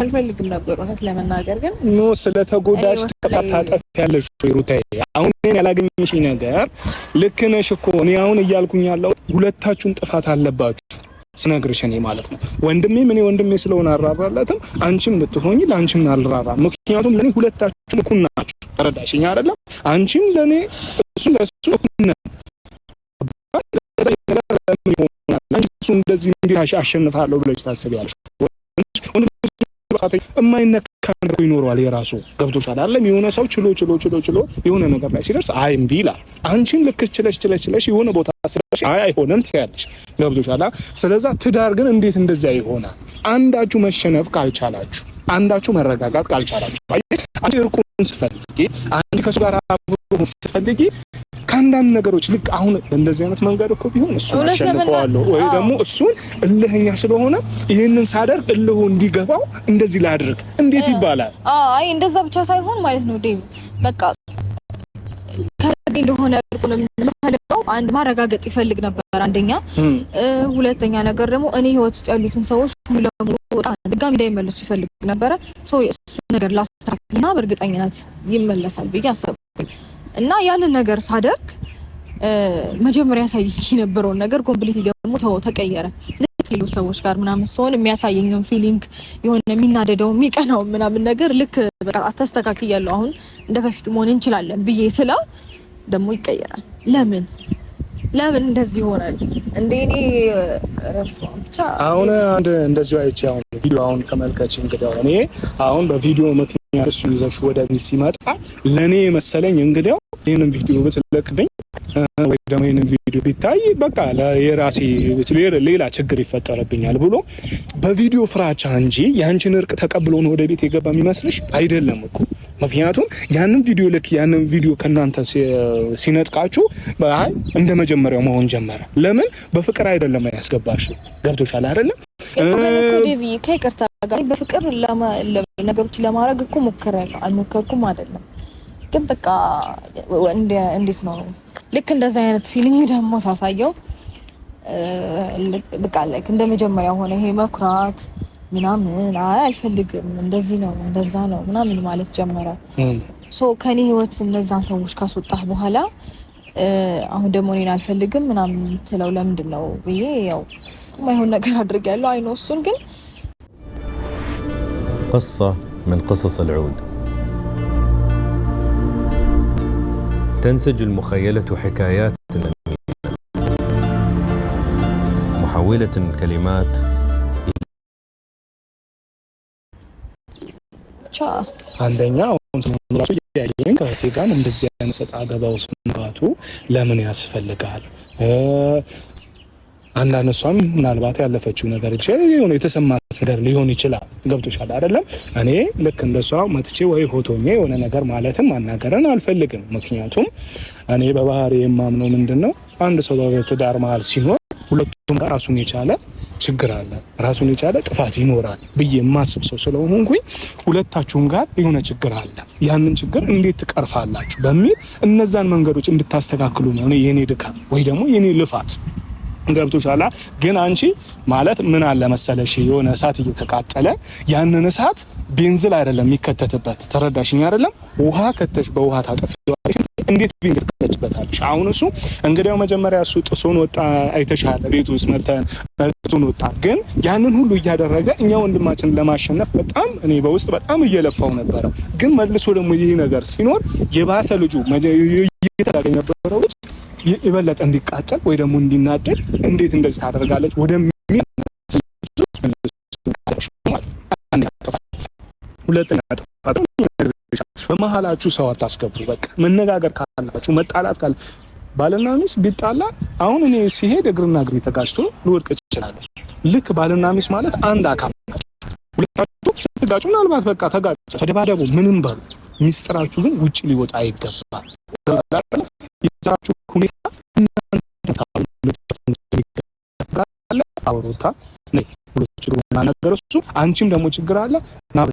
አልፈልግም ነበር እውነት ለመናገር ግን ኖ ስለተጎዳሽ ተጣጣጣፍ ያለሽ ሩታዬ አሁን እኔ ያላገኘሽ ነገር ልክ ነሽ እኮ እኔ አሁን እያልኩኝ ያለው ሁለታችሁም ጥፋት አለባችሁ ስነግርሽ እኔ ማለት ነው ወንድሜ ስለሆነ አራራለትም አንቺም ብትሆኚ ላንቺም አልራራም ምክንያቱም ለኔ ሁለታችሁም እኩል ናችሁ ተረዳሽኝ አይደለም አንቺም ለኔ እሱ ለሱ እኩል ነው እሱ እንደዚህ እንዲህ አሸንፋለሁ ብለሽ ታስቢያለሽ የማይነካ ነገር ይኖራል የራሱ ገብቶሻል አይደለም የሆነ ሰው ችሎ የሆነ ነገር ላይ ሲደርስ አይ እምቢ ይላል አንቺም ልክ ችለሽ የሆነ ቦታ ስለሽ አይ አይሆንም ትያለሽ ገብቶሻል ስለዚህ ትዳር ግን እንዴት እንደዛ ይሆናል አንዳችሁ መሸነፍ ካልቻላችሁ አንዳችሁ መረጋጋት ካልቻላችሁ አንቺ እርቁን ስትፈልጊ አንቺ ከሱ ጋር አብሮ ስትፈልጊ ካንዳን ነገሮች ልክ አሁን እንደዚህ አይነት መንገድ እኮ ቢሆን እሱ አሸንፈዋለሁ ወይ ደግሞ እሱን እልህኛ ስለሆነ ይሄንን ሳደርግ እልሁ እንዲገባው እንደዚህ ላድርግ እንዴት ይባላል አይ እንደዛ ብቻ ሳይሆን ማለት ነው ዴቭ በቃ ከረዲ እንደሆነ እርቁን የምፈልገው አንድ ማረጋገጥ ይፈልግ ነበር አንደኛ ሁለተኛ ነገር ደግሞ እኔ ህይወት ውስጥ ያሉትን ሰዎች ሙሉ ድጋሚ እንዳይመለሱ ይፈልግ ነበር ሶ እሱ ነገር ላስተካክልና በእርግጠኝነት ይመለሳል ብዬ አሰብኩኝ እና ያንን ነገር ሳደርግ መጀመሪያ ሳይክ የነበረው ነገር ኮምፕሊት ደግሞ ተቀየረ ሌሎች ሰዎች ጋር ምናምን ሰውን የሚያሳየኝው ፊሊንግ የሆነ የሚናደደው የሚቀናው ምናምን ነገር ልክ በቃ አስተካክያለሁ አሁን እንደበፊት መሆን እንችላለን ብዬ ስለው ደግሞ ይቀየራል ለምን እንደዚህ ይሆናል እንደኔ ረብስማ ብቻ አሁን አንድ እንደዚህ አይቼ አሁን ቪዲዮ አሁን ተመልካች እንግዲህ እኔ አሁን በቪዲዮ ምክንያት እሱ ይዘሽ ወደ ቤት ሲመጣ ለኔ መሰለኝ እንግዲህ ይሄንን ቪዲዮ ብትለቅብኝ ወይ ደግሞ ይሄንን ቪዲዮ ቢታይ በቃ ለራሴ ሌላ ችግር ይፈጠርብኛል ብሎ በቪዲዮ ፍራቻ እንጂ ያንቺን እርቅ ተቀብሎ ነው ወደ ቤት የገባ የሚመስልሽ አይደለም እኮ ምክንያቱም ያንን ቪዲዮ ከናንተ ሲነጥቃችሁ አይ እንደመጀመሪያው መሆን ጀመረ ለምን በፍቅር አይደለም ያስገባሽው ገብቶሻል አይደለም እኮ ዴቪ ከይቅርታ ጋር በፍቅር ነገሮች ለማድረግ እኮ ሞከራለሁ አልሞከርኩም አይደለም ግን በቃ እንዴት ነው ልክ እንደዛ አይነት ፊሊንግ ደግሞ ሳሳየው በቃ ላይክ እንደመጀመሪያው ሆነ ይሄ መኩራት ምናምን አልፈልግም እንደዚህ ነው እንደዛ ነው ምናምን ማለት ጀመረ ሶ ከኔ ህይወት እነዛን ሰዎች ካስወጣህ በኋላ አሁን ደግሞ እኔን አልፈልግም ምናምን ትለው ለምንድን ነው ብዬ ያው ማይሆን ነገር አድርጋለሁ አይኖ እሱን ግን قصة من قصص العود تنسج المخيلة حكايات محولة كلمات አንደኛው ራሱ ያየኝ ከቴጋን እንደዚህ ያነሰጣ ገባው ስንባቱ ለምን ያስፈልጋል አንዳንሷም ምናልባት ያለፈችው ነገር ይችላል የተሰማት ነገር ሊሆን ይችላል ገብቶሻል አይደለም እኔ ልክ እንደሷው መጥቼ ወይ ሆቶኜ የሆነ ነገር ማለትም ማናገርን አልፈልግም ምክንያቱም እኔ በባህሪ የማምነው ምንድነው አንድ ሰው በትዳር መሃል ሲኖር ሁለቱም ጋር ራሱን የቻለ ችግር አለ ራሱን የቻለ ጥፋት ይኖራል ብዬ የማስብ ሰው ስለሆንኩኝ ሁለታችሁም ጋር የሆነ ችግር አለ ያንን ችግር እንዴት ትቀርፋላችሁ በሚል እነዛን መንገዶች እንድታስተካክሉ ነው እኔ የኔ ድካም ወይ ደግሞ የኔ ልፋት ገብቶሻል ግን አንቺ ማለት ምን አለ መሰለሽ የሆነ እሳት እየተቃጠለ ያንን እሳት ቤንዚል አይደለም የሚከተትበት ተረዳሽኝ አይደለም ውሃ ከተሽ በውሃ ታጠፊዋለሽ እንዴት ቤንዚል ትከተችበታለሽ አሁን እሱ እንግዲያው መጀመሪያ እሱ ጥሶን ወጣ አይተሻለ ቤት ውስጥ መርተን ወጣ ግን ያንን ሁሉ እያደረገ እኛ ወንድማችን ለማሸነፍ በጣም እኔ በውስጥ በጣም እየለፋው ነበር ግን መልሶ ደግሞ ይሄ ነገር ሲኖር የባሰ ልጁ እየተዳገኘ ነበረው ይበለጥ እንዲቃጠል ወይ ደግሞ እንዲናደድ እንዴት እንደዚህ ታደርጋለች ወደሚል ሁለተኛ ጥፋት በመሃላችሁ ሰው አታስገቡ በቃ መነጋገር ካላችሁ መጣላት ካለ ባልና ሚስት ቢጣላ አሁን እኔ ሲሄድ እግርና እግር ተጋጭቶ ልወድቅ ይችላል ልክ ባልና ሚስት ማለት አንድ አካል ናቸው ሁለታችሁ አትጋጩ። ምናልባት በቃ ተጋጩ፣ ተደባደቡ፣ ምንም በሉ ሚስጥራችሁ ግን ውጪ ሊወጣ አይገባም። የዛችሁ ሁኔታ አውሮታ ነይ ሁሉ ችግር ማናገር እሱ አንቺም ደግሞ ችግር አለ ና